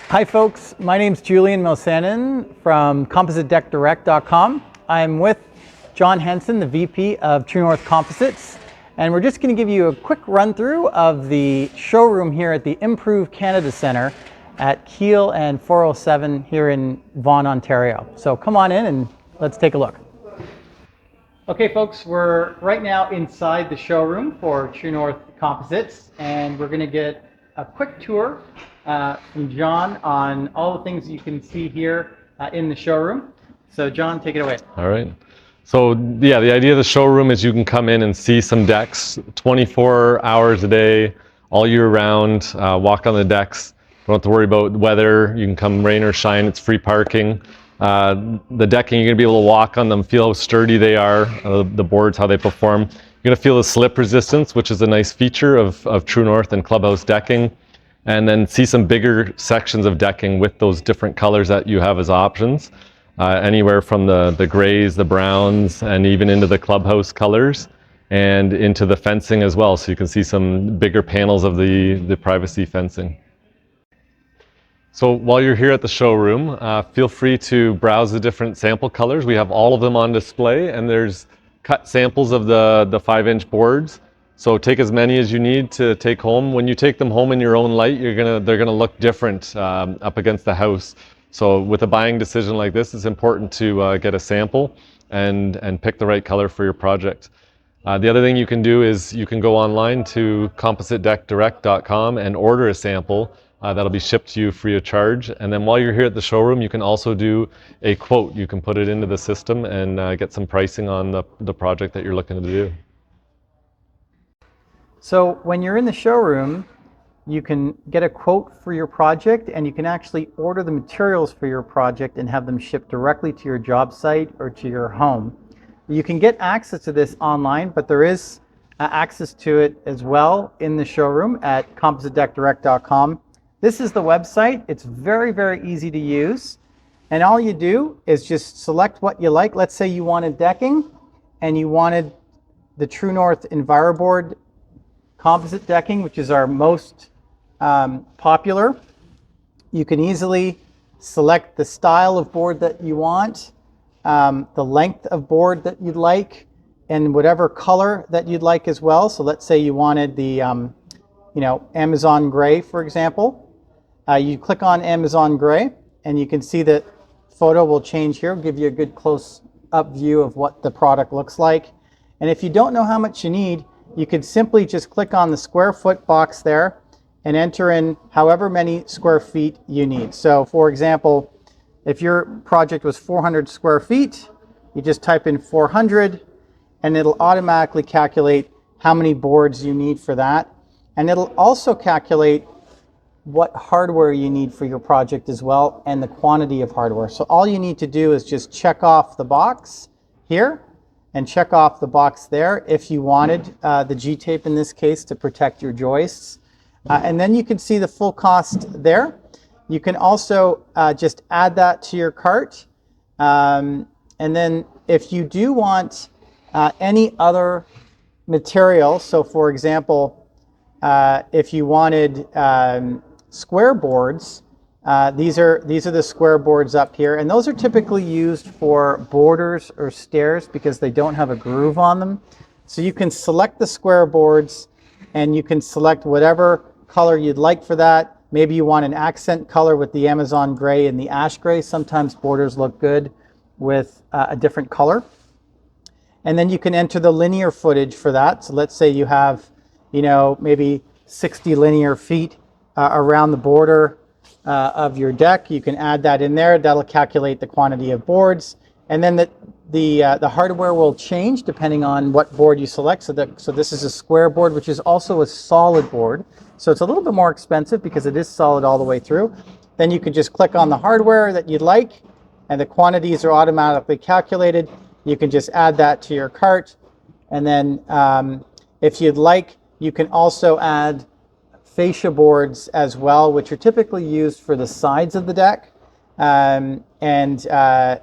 Hi folks, my name's Julian Mossanen from CompositeDeckDirect.com. I'm with Jon Hensen, the VP of TruNorth Composites, and we're just going to give you a quick run through of the showroom here at the Improve Canada Centre at Keele and 407 here in Vaughan, Ontario. So come on in and let's take a look. Okay folks, we're right now inside the showroom for TruNorth Composites, and we're going to get a quick tour from Jon on all the things you can see here in the showroom. So Jon, take it away. All right. So yeah, the idea of the showroom is you can come in and see some decks 24 hours a day, all year round, walk on the decks. Don't have to worry about weather. You can come rain or shine, it's free parking. The decking, you're gonna be able to walk on them, feel how sturdy they are, the boards, how they perform. You're gonna feel the slip resistance, which is a nice feature of TruNorth and Clubhouse decking. And then see some bigger sections of decking with those different colors that you have as options. Anywhere from the grays, the browns, and even into the Clubhouse colors, and into the fencing as well. So you can see some bigger panels of the privacy fencing. So while you're here at the showroom, feel free to browse the different sample colors. We have all of them on display, and there's cut samples of the 5-inch boards. So take as many as you need to take home. When you take them home in your own light, they're gonna look different up against the house. So with a buying decision like this, it's important to get a sample and pick the right color for your project. The other thing you can do is you can go online to CompositeDeckDirect.com and order a sample. That'll be shipped to you free of charge. And then while you're here at the showroom, you can also do a quote. You can put it into the system and get some pricing on the project that you're looking to do. So when you're in the showroom, you can get a quote for your project, and you can actually order the materials for your project and have them shipped directly to your job site or to your home. You can get access to this online, but there is access to it as well in the showroom at CompositeDeckDirect.com. This is the website. It's very, very easy to use. And all you do is just select what you like. Let's say you wanted decking and you wanted the TruNorth EnviroBoard composite decking, which is our most popular. You can easily select the style of board that you want, the length of board that you'd like, and whatever color that you'd like as well. So let's say you wanted the Amazon gray, for example. You click on Amazon gray, and you can see that photo will change here, give you a good close-up view of what the product looks like. And if you don't know how much you need, you could simply just click on the square foot box there and enter in however many square feet you need. So for example, if your project was 400 square feet, you just type in 400 and it'll automatically calculate how many boards you need for that. And it'll also calculate what hardware you need for your project as well, and the quantity of hardware. So all you need to do is just check off the box here and check off the box there if you wanted the G-tape in this case to protect your joists. And then you can see the full cost there. You can also just add that to your cart. And then if you do want any other material, so for example, if you wanted square boards, these are the square boards up here, and those are typically used for borders or stairs because they don't have a groove on them. So you can select the square boards and you can select whatever color you'd like for that. Maybe you want an accent color with the Amazon gray and the ash gray. Sometimes borders look good with a different color. And then you can enter the linear footage for that. So let's say you have, maybe 60 linear feet around the border of your deck. You can add that in there. That'll calculate the quantity of boards, and then the hardware will change depending on what board you select. So this is a square board, which is also a solid board. So it's a little bit more expensive because it is solid all the way through. Then you can just click on the hardware that you'd like, and the quantities are automatically calculated. You can just add that to your cart, and then if you'd like, you can also add fascia boards as well, which are typically used for the sides of the deck. You can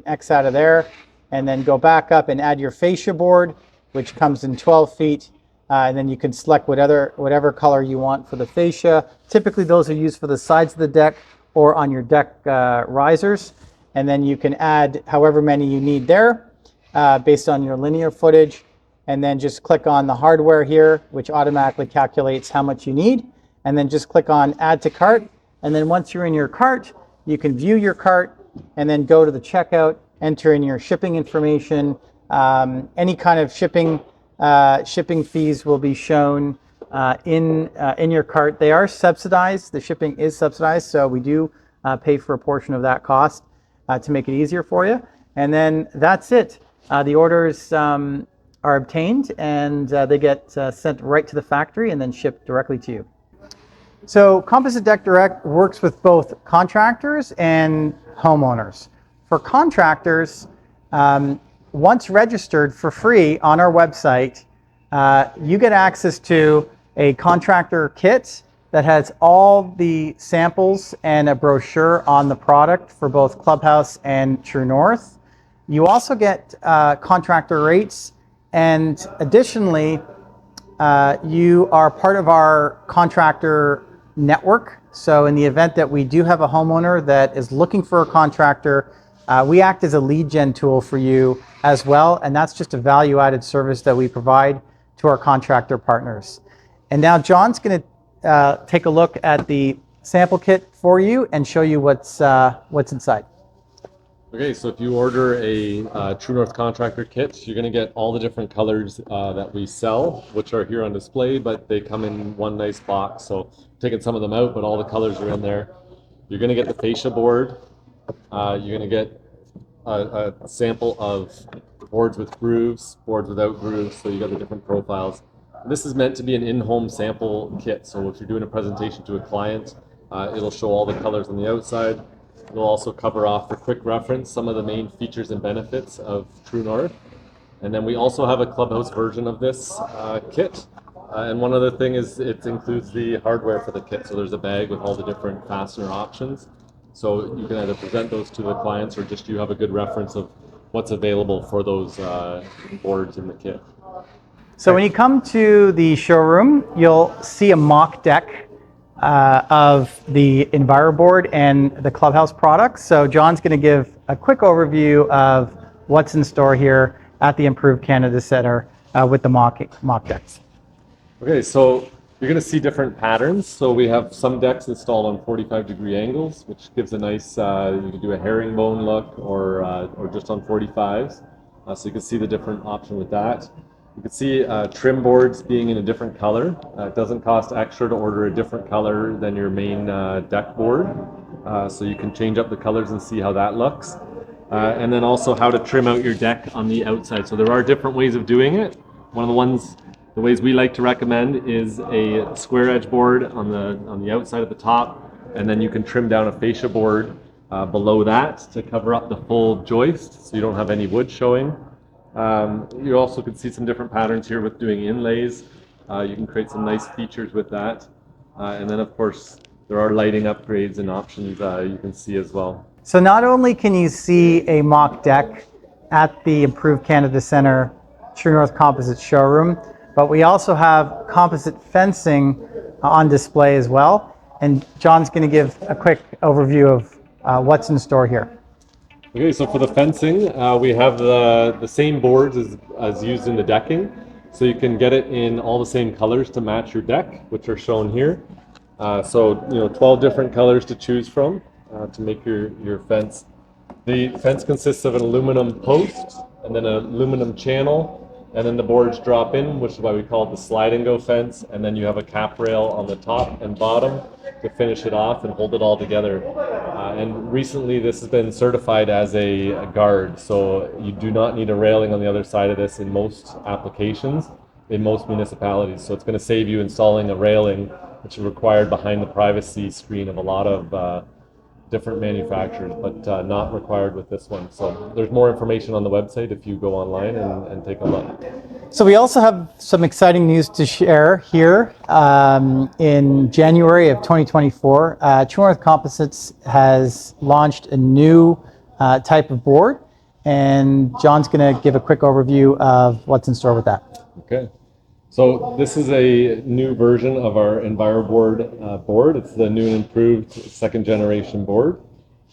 X out of there and then go back up and add your fascia board, which comes in 12 feet. and then you can select whatever color you want for the fascia. Typically those are used for the sides of the deck or on your deck risers, and then you can add however many you need there based on your linear footage, and then just click on the hardware here, which automatically calculates how much you need, and then just click on add to cart, and then once you're in your cart, you can view your cart and then go to the checkout, enter in your shipping information. Any kind of shipping fees will be shown in your cart. They are subsidized. The shipping is subsidized, so we do pay for a portion of that cost to make it easier for you. And then that's it. The orders are obtained, and they get sent right to the factory and then shipped directly to you. So Composite Deck Direct works with both contractors and homeowners. For contractors, once registered for free on our website, you get access to a contractor kit that has all the samples and a brochure on the product for both Clubhouse and TruNorth. You also get contractor rates, and additionally, you are part of our contractor network. So in the event that we do have a homeowner that is looking for a contractor, we act as a lead gen tool for you as well, and that's just a value-added service that we provide to our contractor partners. And now John's going to take a look at the sample kit for you and show you what's inside. Okay, so if you order a TruNorth contractor kit, you're going to get all the different colors that we sell, which are here on display, but they come in one nice box. So taking some of them out, but all the colors are in there. You're going to get the fascia board. You're going to get a sample of boards with grooves, boards without grooves, so you got the different profiles. This is meant to be an in-home sample kit, so if you're doing a presentation to a client, it'll show all the colors on the outside. It'll also cover off, for quick reference, some of the main features and benefits of TruNorth. And then we also have a Clubhouse version of this kit. And one other thing is it includes the hardware for the kit. So there's a bag with all the different fastener options. So you can either present those to the clients or just you have a good reference of what's available for those boards in the kit. So when you come to the showroom, you'll see a mock deck of the EnviroBoard and the Clubhouse products. So John's going to give a quick overview of what's in store here at the Improved Canada Center with the mock decks. Okay, so you're going to see different patterns. So we have some decks installed on 45-degree angles, which gives a nice, you can do a herringbone look or just on 45s. So you can see the different option with that. You can see trim boards being in a different color. It doesn't cost extra to order a different color than your main deck board. So you can change up the colors and see how that looks. And then also how to trim out your deck on the outside. So there are different ways of doing it. One of the ways we like to recommend is a square edge board on the outside at the top, and then you can trim down a fascia board below that to cover up the full joist so you don't have any wood showing. You also can see some different patterns here with doing inlays. You can create some nice features with that. And then of course, there are lighting upgrades and options you can see as well. So not only can you see a mock deck at the Improved Canada Center TruNorth Composites showroom, but we also have composite fencing on display as well. And John's going to give a quick overview of what's in store here. Okay, so for the fencing, we have the same boards as used in the decking. So you can get it in all the same colors to match your deck, which are shown here. So 12 different colors to choose from to make your fence. The fence consists of an aluminum post and then an aluminum channel, and then the boards drop in, which is why we call it the slide and go fence, and then you have a cap rail on the top and bottom to finish it off and hold it all together. And recently this has been certified as a guard, so you do not need a railing on the other side of this in most applications, in most municipalities. So it's going to save you installing a railing, which is required behind the privacy screen of a lot of different manufacturers, but not required with this one. So there's more information on the website if you go online and take a look. So we also have some exciting news to share here. In January of 2024, TruNorth Composites has launched a new type of board, and John's going to give a quick overview of what's in store with that. Okay. So this is a new version of our EnviroBoard board. It's the new and improved second generation board.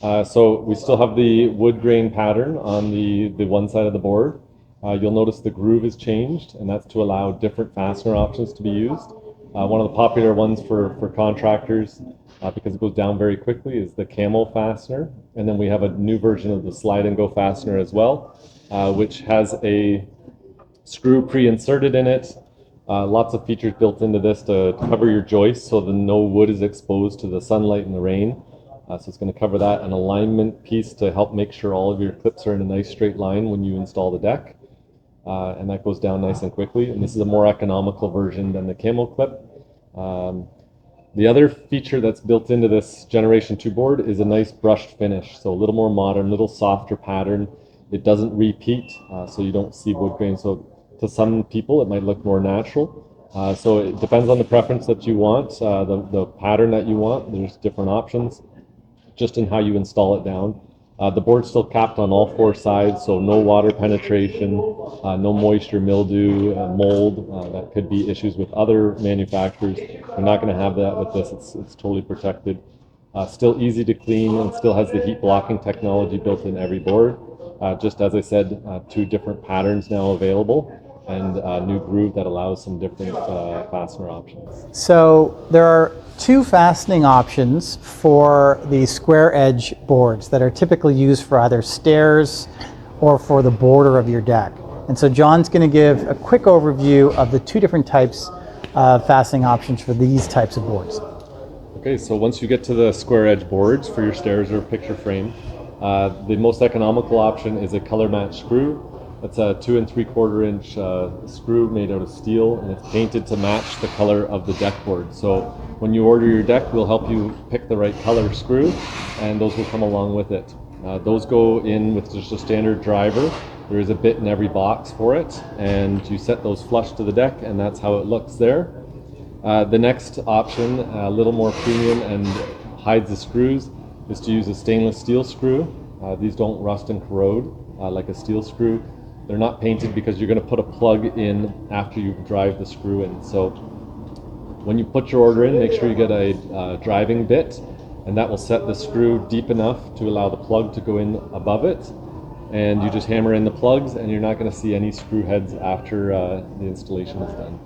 So we still have the wood grain pattern on the one side of the board. You'll notice the groove is changed, and that's to allow different fastener options to be used. One of the popular ones for contractors, because it goes down very quickly, is the camo fastener. And then we have a new version of the slide and go fastener as well, which has a screw pre-inserted in it. Lots of features built into this to cover your joists so that no wood is exposed to the sunlight and the rain. So it's going to cover that, an alignment piece to help make sure all of your clips are in a nice straight line when you install the deck. And that goes down nice and quickly. And this is a more economical version than the camo clip. The other feature that's built into this Generation 2 board is a nice brushed finish. So a little more modern, a little softer pattern. It doesn't repeat, so you don't see wood grain. So to some people, it might look more natural. So it depends on the preference that you want, the pattern that you want. There's different options just in how you install it down. The board's still capped on all four sides, so no water penetration, no moisture, mildew, mold. That could be issues with other manufacturers. We're not going to have that with this. It's totally protected. Still easy to clean and still has the heat blocking technology built in every board. Just as I said, two different patterns now available, and a new groove that allows some different fastener options. So there are two fastening options for the square edge boards that are typically used for either stairs or for the border of your deck. And so John's going to give a quick overview of the two different types of fastening options for these types of boards. Okay, so once you get to the square edge boards for your stairs or picture frame, the most economical option is a color match screw. It's a 2 3/4 inch screw made out of steel, and it's painted to match the color of the deck board. So when you order your deck, we'll help you pick the right color screw, and those will come along with it. Those go in with just a standard driver. There is a bit in every box for it, and you set those flush to the deck, and that's how it looks there. The next option, a little more premium and hides the screws, is to use a stainless steel screw. These don't rust and corrode like a steel screw. They're not painted because you're going to put a plug in after you drive the screw in. So when you put your order in, make sure you get a driving bit, and that will set the screw deep enough to allow the plug to go in above it. And you just hammer in the plugs, and you're not going to see any screw heads after the installation is done.